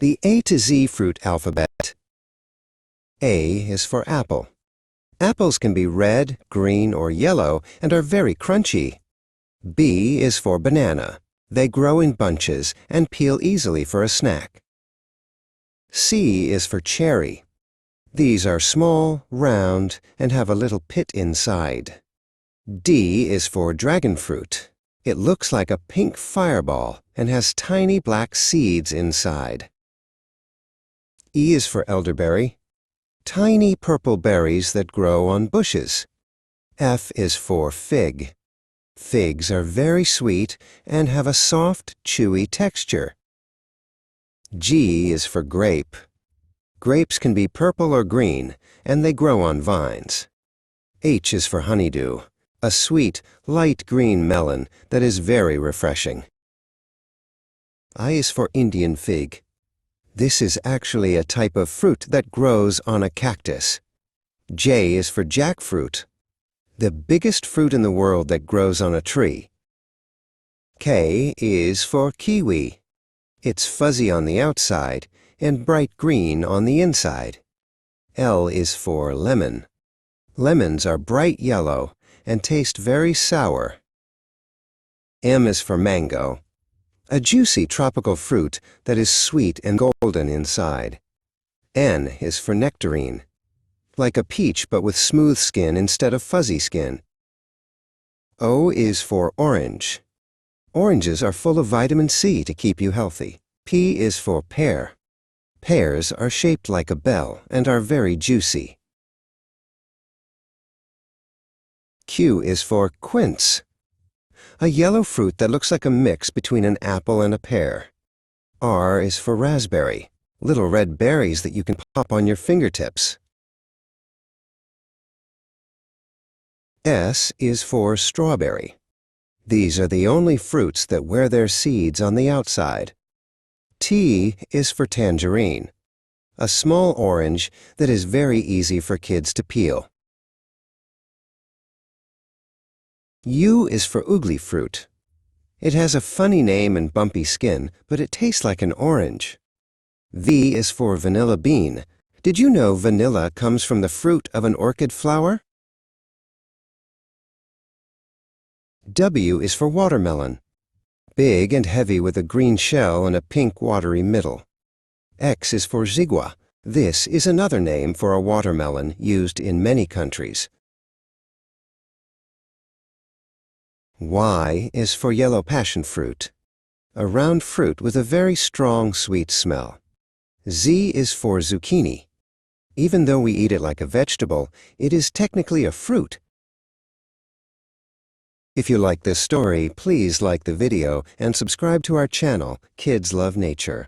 The A to Z fruit alphabet. A is for apple. Apples can be red, green, or yellow and are very crunchy. B is for banana. They grow in bunches and peel easily for a snack. C is for cherry. These are small, round, and have a little pit inside. D is for dragon fruit. It looks like a pink fireball and has tiny black seeds inside. E is for elderberry. Tiny purple berries that grow on bushes. F is for fig. Figs are very sweet and have a soft, chewy texture. G is for grape. Grapes can be purple or green, and they grow on vines. H is for honeydew, a sweet, light green melon that is very refreshing. I is for Indian fig. This is actually a type of fruit that grows on a cactus. J is for jackfruit, the biggest fruit in the world that grows on a tree. K is for kiwi. It's fuzzy on the outside and bright green on the inside. L is for lemon. Lemons are bright yellow and taste very sour. M is for mango, a juicy tropical fruit that is sweet and golden inside. N is for nectarine, like a peach but with smooth skin instead of fuzzy skin. O is for orange. Oranges are full of vitamin C to keep you healthy. P is for pear. Pears are shaped like a bell and are very juicy. Q is for quince, a yellow fruit that looks like a mix between an apple and a pear. R is for raspberry, little red berries that you can pop on your fingertips. S is for strawberry. These are the only fruits that wear their seeds on the outside. T is for tangerine, a small orange that is very easy for kids to peel. U is for ugly fruit. It has a funny name and bumpy skin, but it tastes like an orange. V is for vanilla bean. Did you know vanilla comes from the fruit of an orchid flower? W is for watermelon. Big and heavy with a green shell and a pink watery middle. X is for zigua. This is another name for a watermelon used in many countries. Y is for yellow passion fruit, a round fruit with a very strong sweet smell. Z is for zucchini. Even though we eat it like a vegetable, it is technically a fruit. If you like this story, please like the video and subscribe to our channel, Kids Love Nature.